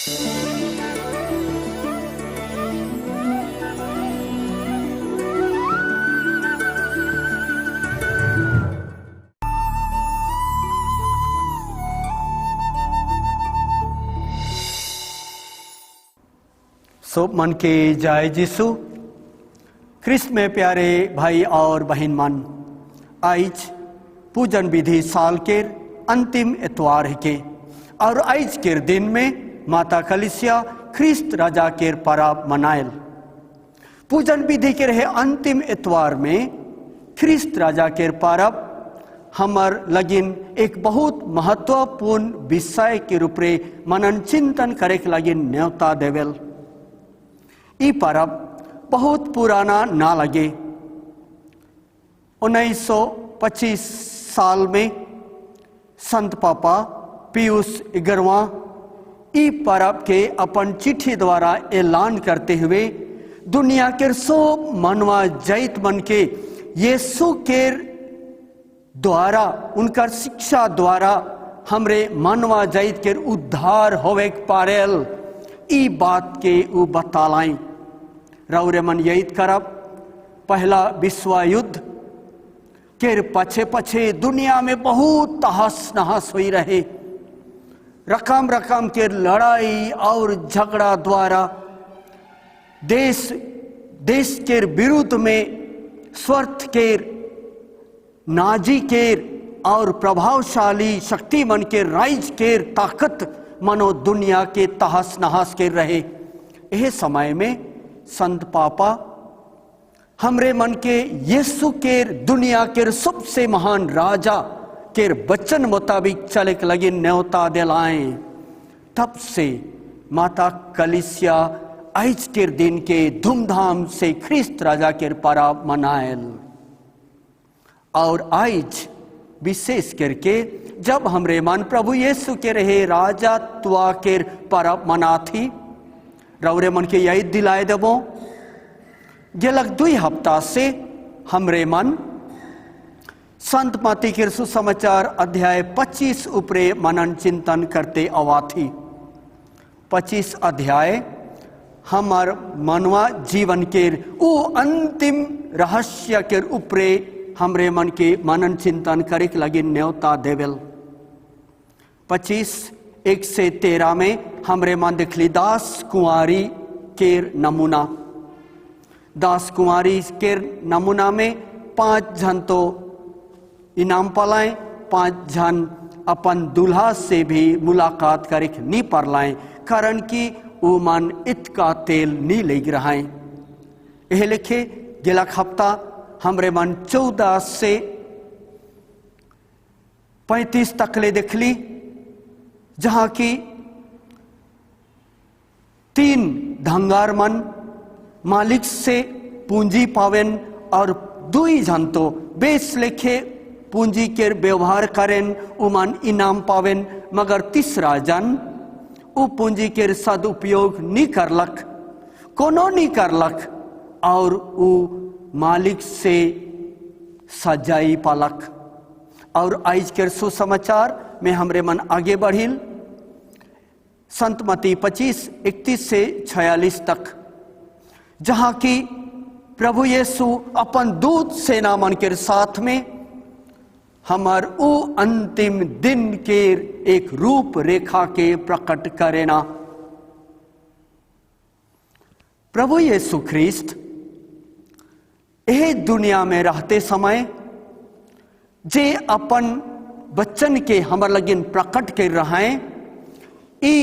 सब मन के जय यीशु ख्रिस्त में प्यारे भाई और बहन मन, आज पूजन विधि साल के अंतिम इतवार के और आज के दिन में माता कलिसिया ख्रिस्त राजा के परब मनायल। पूजन विधि के रहे अंतिम इतवार में ख्रिस्त राजा के परब हमार लगिन एक बहुत महत्वपूर्ण विषय के रूप में मनन चिंतन करे के लगिन न्योता देवेल। ई परब बहुत पुराना ना लगे। 1925 साल में संत पापा पियूस 11वां ई परब के अपन चिट्ठी द्वारा ऐलान करते हुए दुनिया के सब मनवा जैत मन के यीशु के द्वारा उनका शिक्षा द्वारा हमरे मनवा जैत के उद्धार होवे पारेल ई बात के उ बतालाई। रौरे मन याद करब पहला विश्व युद्ध के पछे पछे दुनिया में बहुत तहस नहस हुई रहे। रकम रकम के लड़ाई और झगड़ा द्वारा देश के विरुद्ध में स्वार्थ के नाजी के और प्रभावशाली शक्ति मन के राइज के ताकत मनो दुनिया के तहस नहस के रहे। यह समय में संत पापा हमरे मन के यीशु के दुनिया के सबसे महान राजा के वचन मुताबिक चले के लगे न्योता दिलाएं। तब से माता कलिसिया आज के दिन के धूमधाम से ख्रिस्त राजा के परब मनाएल। और आज विशेष करके जब हमरे मन प्रभु यीशु के रहे राजा तुआ के परब मनाथी रौरे मन के याद दिलाए देबो। गेलक 2 हफ्ता से हमरे मन संत मत्ती के सुसमाचार अध्याय 25 ऊपरे मनन चिंतन करते अवाथी। 25 अध्याय हमार मनवा जीवन के वो अंतिम रहस्य के ऊपरे हमरे मन के मनन चिंतन करे के लगे न्योता देवेल। 25:1 से 13 में हमरे मन दिखली दास कुंवारी के नमूना। दास कुंवारी के नमूना में 5 जन तो इनाम पलाए, 5 जन अपन दूल्हा से भी मुलाकात करे नहीं पर लाए, कारण कि वो मन इतका तेल नहीं ले रहा है। यह लिखे गेला हफ्ता हमरे मन 14 से 35 तक ले देखली, जहां की 3 धंगार मन मालिक से पूंजी पावेन और 2 जन तो बेच लेखे पूंजी के व्यवहार करें उमन इनाम पावेन, मगर 3रा जन उ पूंजी के सदुपयोग नहीं करलक, कोनो नहीं करलक और उ मालिक से सजाई पालक। और आज के सुसमाचार में हमरे मन आगे बढ़िल संत मत्ती 25:31 से 46 तक, जहां की प्रभु यीशु अपन दूत सेना मन के साथ में हमार उ अंतिम दिन के एक रूप रेखा के प्रकट करेना। प्रभु यीशु ख्रिस्त यह दुनिया में रहते समय जे अपन बच्चन के हमर लगिन प्रकट कर रहे ई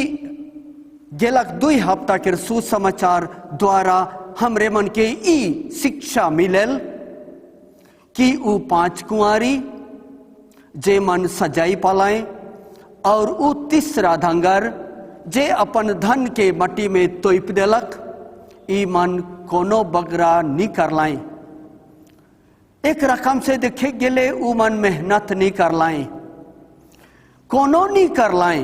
गेलक 2 हफ्ता के सुसमाचार द्वारा हमरे मन के ई शिक्षा मिलल कि उ 5 कुंवारी जे मन सजाई पालाए और उ 3रा धंगर जे अपन धन के मट्टी में तोप देलक, ई मन कोनो बगरा नहीं करलाए। एक रकम से देखे गेले उ मन मेहनत नहीं करलाए, कोनो नहीं करलाए।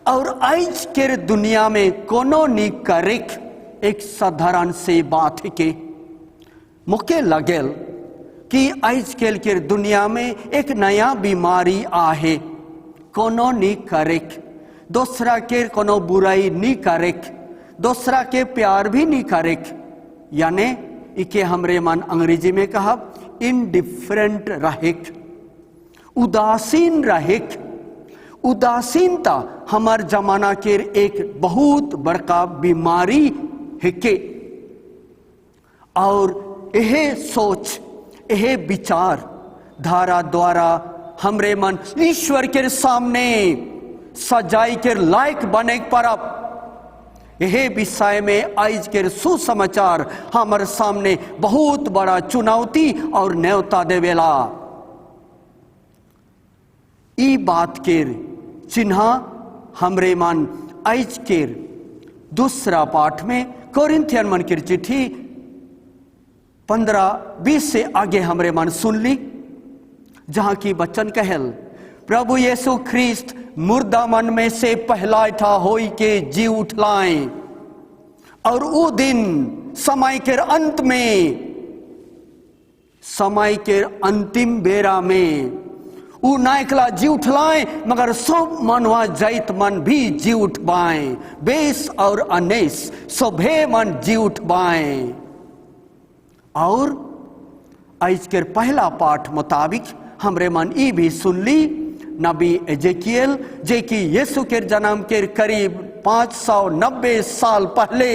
और आज के दुनिया में कोनो नहीं करे एक साधारण से बात के मुके लगेल कि आजकल के दुनिया में एक नया बीमारी आहे, कोनो नहीं करे दूसरा के कोनो बुराई नहीं करेक, दूसरा के प्यार भी नहीं करेक, यानी इके हमरे मन अंग्रेजी में कहा इनडिफरेंट रहेक, उदासीन रहेक। उदासीनता हमार जमाना के एक बहुत बड़का बीमारी है के, और यह सोच यह विचार धारा द्वारा हमरे मन ईश्वर के सामने सजाई के लायक बने पर यह विषय में आज के सुसमाचार हमारे सामने बहुत बड़ा चुनौती और न्योता देवेला। ई बात के चिन्ह हमरे मन आज के दूसरा पाठ में कोरिन्थियन मन की चिट्ठी 15-20 से आगे हमरे मन सुन ली, जहां की वचन कहल प्रभु यीशु ख्रिस्त मुर्दा मन में से पहला था होई के जी उठलाए, और वो दिन समय के अंत में, समय के अंतिम बेरा में उ नायकला जी उठलाए, मगर सब मनवा जाइत मन भी जी उठबाए, बेस और अनेस सभे मन जी उठबाए। और आज के पहला पाठ मुताबिक हमरे मन ई भी सुन ली नबी एजेकियल, जे कि यीशु के जन्म के करीब 590 साल पहले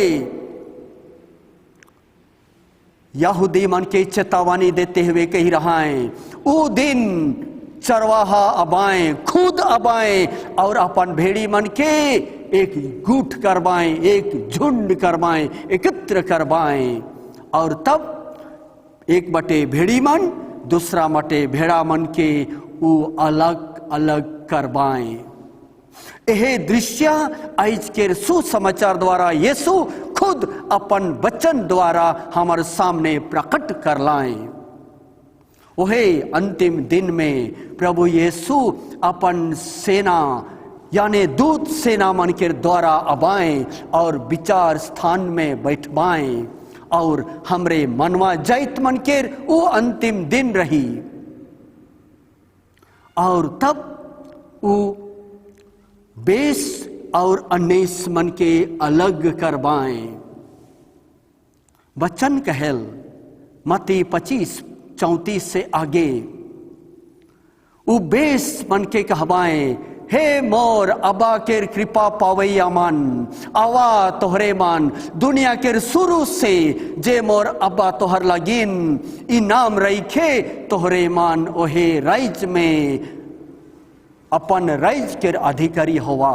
यहूदी मन के चेतावनी देते हुए कही रहा है, वो दिन चरवाहा अबाएं, खुद अबाएं और अपन भेड़ी मन के एक गुट करवाएं, एक झुंड करवाएं, एकत्र करवाएं, और तब एक बटे भेड़ी मन दूसरा बटे भेड़ा मन के वो अलग अलग करवाएं। यह दृश्य आज के सुसमाचार द्वारा यीशु खुद अपन वचन द्वारा हमारे सामने प्रकट कर लाए। वही अंतिम दिन में प्रभु यीशु अपन सेना यानी दूत सेना मन के द्वारा अबाएं और विचार स्थान में बैठवाएं, और हमरे मनवा जैत मन के वो अंतिम दिन रही, और तब वो बेस और अनेस मन के अलग करवाएं। वचन कहल मत्ती 25-34 से आगे, वो बेस मन के कहवाएं, हे मोर अबा के कृपा पावैया मन, आवा तोहरे मन दुनिया के शुरू से जे मोर अब्बा तोहर लगिन इनाम रखे, तोहरे मन ओहे राइज में अपन राइज के अधिकारी होवा।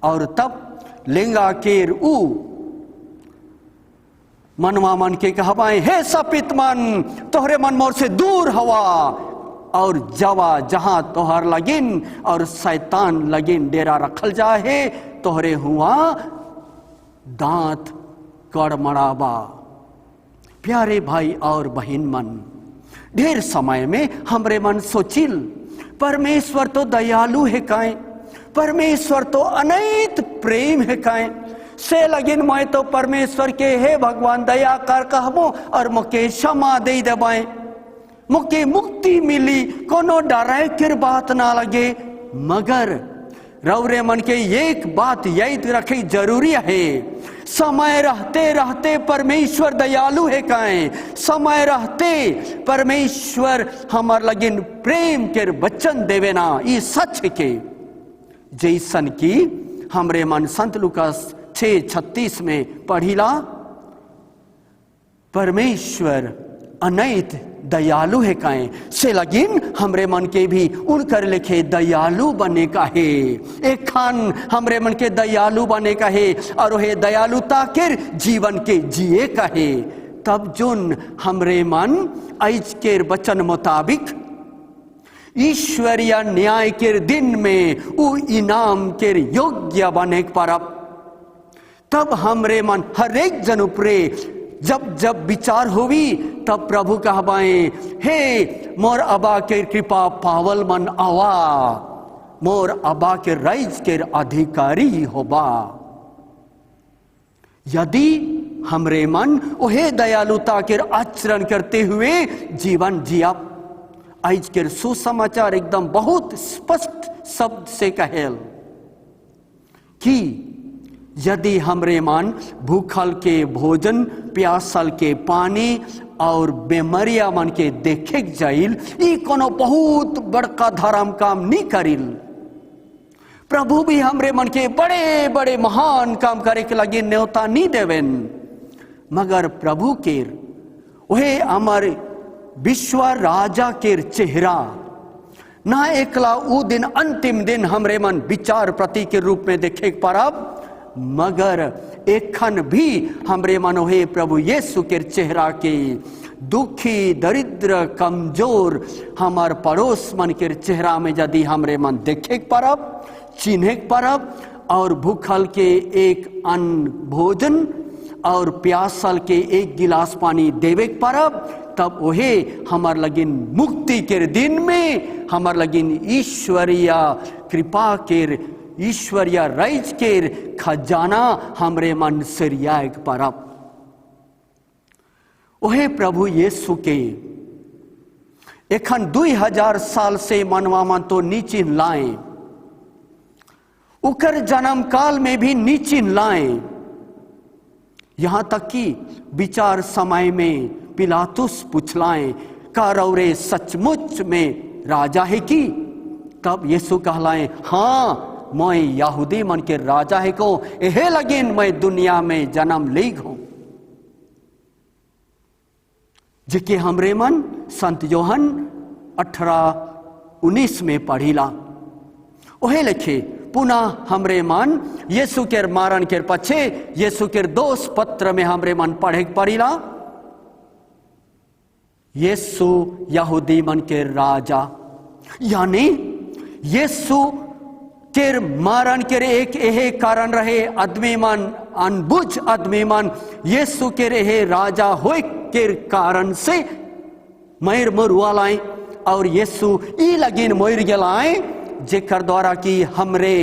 और तब लेंगा केर ऊ मनवा मन के कहवाएं, हे सपित मन तोहरे मन मोर से दूर हवा, और जावा जहां तोहर लगिन और शैतान लगिन डेरा रखल जाए, तोहरे हुआ दांत कड़मड़ाबा। प्यारे भाई और बहन मन, ढेर समय में हमरे मन सोचिल परमेश्वर तो दयालु है काए, परमेश्वर तो अनंत प्रेम है काए, से लगिन मैं तो परमेश्वर के हे भगवान दया कर कहबो और मुके क्षमा दे देबाए, मुके मुक्ति मिली, कोनो डराए के बात ना लगे। मगर रौरे मन के एक बात याद रखे जरूरी है, समय रहते रहते परमेश्वर दयालु है काए, समय रहते परमेश्वर हमार लगिन प्रेम के वचन देवे ना, ये सच के जैसन की हमरे मन संत लूकास 6:36 में पढ़िला, परमेश्वर अनंत दयालु है काए, से लगिन हमरे मन के भी उनकर लेखे दयालु बने का है, एक खान हमरे मन के दयालु बने का है, और वह दयालुता के जीवन के जिए का है। तब जोन हमरे मन आज के वचन मुताबिक ईश्वरीय न्याय के दिन में वो इनाम के योग्य बने पर, तब हमरे मन हर एक जन उपरे जब जब विचार होवी, तब प्रभु कहबाएं, हे मोर अबा के कृपा पावल मन आवा, मोर अबा के राइज के अधिकारी होबा। यदि हमरे मन ओहे दयालुता के आचरण करते हुए जीवन जिया, आज के सुसमाचार एकदम बहुत स्पष्ट शब्द से कहेल, कि यदि हमरे मन भूखल के भोजन, प्यासल के पानी और बेमरिया मन के देखे जाइल, ई कोनो बहुत बड़का धर्म काम नहीं करिल। प्रभु भी हमरे मन के बड़े बड़े महान काम करे के लगे न्योता नहीं देवेन, मगर प्रभु केर वहे हमारे विश्व राजा केर चेहरा ना एकला उ दिन अंतिम दिन हमरे मन विचार प्रतीक के रूप में देखे पारब, मगर एखन भी हमरे मन हे प्रभु यीशु के चेहरा के दुखी, दरिद्र, कमजोर हमार पड़ोस मन के चेहरा में यदि हमरे मन देखे पारब, चिन्हे पारब, और भूखल के एक अन्न भोजन और प्यासल के एक गिलास पानी देवे पारब, तब ओहे हमार लगिन मुक्ति के दिन में हमार लगिन ईश्वरीय कृपा केर, ईश्वरीय राइज केर खजाना हमरे मन सरियाए पारब। ओहे प्रभु यीशु के एखन 2000 साल से मनवा मन तो नीचिन लाए, उकर जन्म काल में भी नीचिन लाए, यहां तक कि विचार समय में पिलातुस पूछलाए का रौरे सचमुच में राजा है कि? तब यीशु कहलाए, हाँ मैं यहूदी मन के राजा है को, एहे लगिन मैं दुनिया में जन्म ले हूं। जेके हमरे मन संत योहन 18-19 में पढ़िला, ओहे लिखे पुनः हमरे मन यीशु के मारन के पछे यीशु के दोष पत्र में हमरे मन पढ़े पढ़िला, यीशु यहूदी मन के राजा, यानी यीशु के मारन के एक एहे कारण रहे, आदमी मन अनबुझ आदमी मन यीशु के रहे राजा होए के कारण से मर मरुआलाए, और यीशु ई लगिन मर गलाए जेकर द्वारा कि हमरे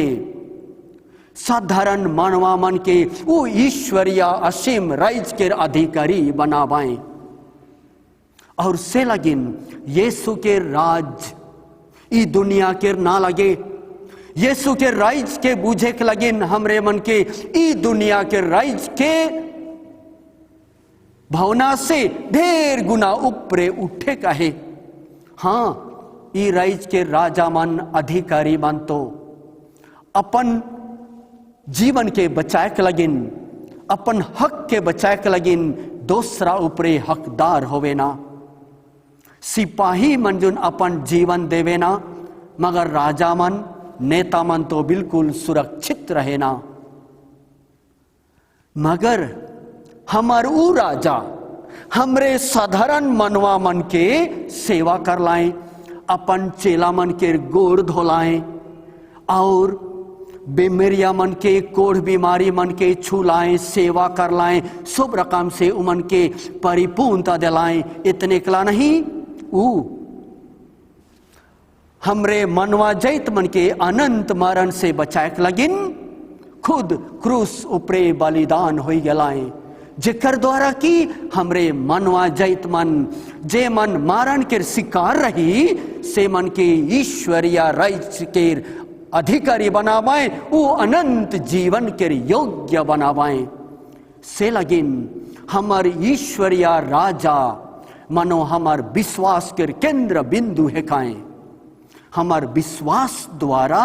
साधारण मानवा मन के वो ईश्वरीय असीम राइज के अधिकारी बनावाएं, और से लगिन यीशु के राज ई दुनिया के ना लगे, यीशु के राइज के बूझे के लगिन हमरे मन के ई दुनिया के राइज के भावना से ढेर गुना ऊपरे उठे कहे। हाँ, ई राइज के राजा मन, अधिकारी मन तो अपन जीवन के बचाए के लगिन, अपन हक के बचाए के लगिन दूसरा ऊपरे हकदार होवे ना। सिपाही मन जोन अपन जीवन देवे ना, मगर राजा मन, नेता मन तो बिल्कुल सुरक्षित रहे ना। मगर हमार ऊ राजा हमरे साधारण मनवा मन के सेवा कर लाए, अपन चेला मन के गोड़ धोलाए, और बेमरिया मन के कोढ़ बीमारी मन के छुलाए, सेवा कर लाए, सब रकम से उमन के परिपूर्णता दिलाए। इतने कला नहीं, ऊ हमरे मनवा जैत मन के अनंत मरण से बचाए लगिन खुद क्रूस ऊपरे बलिदान हो गलाए, जेकर द्वारा कि हमरे मनवा जैत मन जे मन मारण के शिकार रही, से मन के ईश्वरीय राइज के अधिकारी बनावाए, वो अनंत जीवन के योग्य बनावाए। से लगिन हमार ईश्वरीय राजा मनो हमार विश्वास के केंद्र बिंदु है काए। हमार विश्वास द्वारा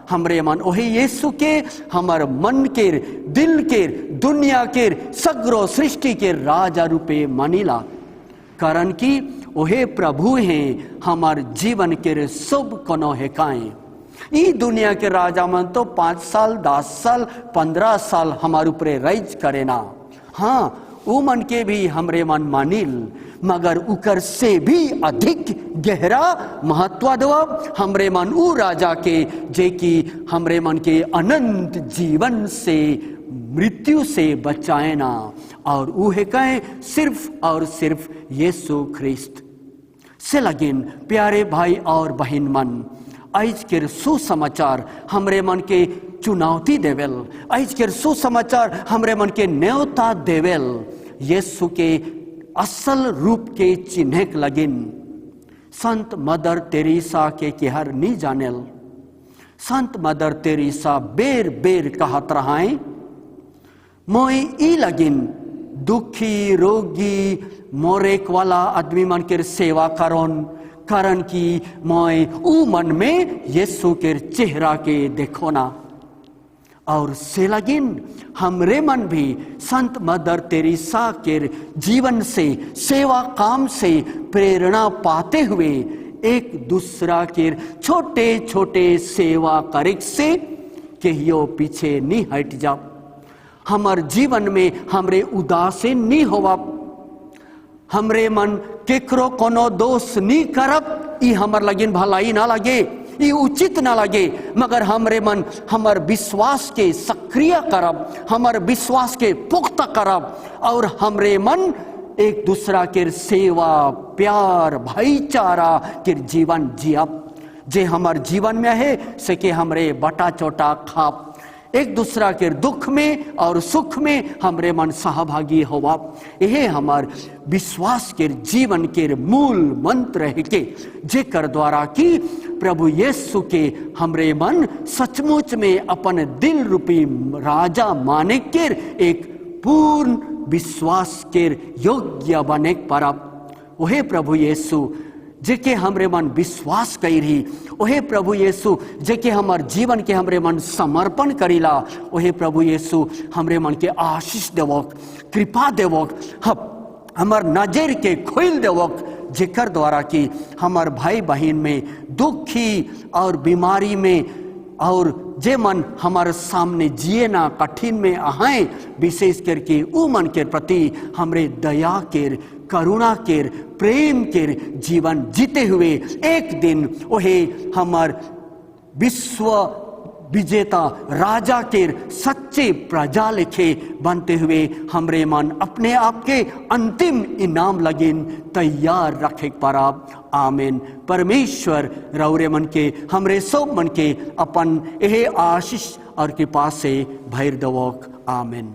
हमरे मन ओहे यीशु के हमार मन के, दिल के, दुनिया के, सगरो सृष्टि के राजा रूपे मानिला, कारण कि ओहे प्रभु हैं हमार जीवन के सब कोनो है काए। ई दुनिया के राजा मन तो 5 साल, 10 साल, 15 साल हमारे ऊपर राइज करे ना। हाँ, उ मन के भी हमरे मन मानिल, मगर उकर से भी अधिक गहरा महत्व दो हमरे मन उ राजा के, जे कि हमरे मन के अनंत जीवन से, मृत्यु से बचाए ना, और उ है कहे सिर्फ और सिर्फ यीशु ख्रिस्त। से लगिन प्यारे भाई और बहन मन, आज के सुसमाचार हमरे मन के चुनौती देवेल, आज के सुसमाचार हमरे मन के न्योता देवेल, यीशु के असल रूप के चिन्हक लगिन। संत मदर तेरेसा के केहर नहीं जानेल, संत मदर तेरेसा बेर बेर कहत रहाएं, मोई ई लगिन दुखी रोगी मोरेक वाला आदमी मन के सेवा करोन, कारण की मोय ऊ मन में यीशु के चेहरा के देखो ना। और से लगिन हमरे मन भी संत मदर तेरेसा के जीवन से, सेवा काम से प्रेरणा पाते हुए एक दूसरा के छोटे छोटे सेवा करे से कहियो पीछे नहीं हट जाओ। हमार जीवन में हमरे उदासीन नहीं होवा, हमरे मन केकरो कोनो दोष नहीं करब, ई हमर लगिन भलाई ना लगे, ये उचित ना लगे, मगर हमरे मन हमर विश्वास के सक्रिय करब, हमर विश्वास के पुख्ता करब और हमरे मन एक दूसरा के सेवा प्यार भाईचारा के जीवन जियब। जे हमार जीवन में है से के हमरे बटा चोटा खाप, एक दूसरा के दुख में और सुख में हमरे मन सहभागी होवा। यह हमार विश्वास के जीवन के मूल मंत्र है के जेकर द्वारा की प्रभु यीशु के हमरे मन सचमुच में अपन दिल रूपी राजा माने के एक पूर्ण विश्वास के योग्य बने परब। वह प्रभु यीशु जेके हमरे मन विश्वास करी रही, वह प्रभु यीशु जेके हमार जीवन के हमरे मन समर्पण करीला, वह प्रभु यीशु हमरे मन के आशीष देवक, कृपा देवक, हमार नजर के खोल देवक, जेकर द्वारा कि हमार भाई बहन में दुखी और बीमारी में और जे मन हमारे सामने जिए ना कठिन में आए, विशेष करके ऊ मन के प्रति हमरे दया के, करुणा के, प्रेम के जीवन जीते हुए एक दिन वही हमार विश्व विजेता राजा के सच्चे प्रजा लेखे बनते हुए हमरे मन अपने आप के अंतिम इनाम लगिन तैयार रखे परब। आमीन। परमेश्वर रौरे मन के हमरे सब मन के अपन यह आशीष और कृपा से भैर दवक। आमीन।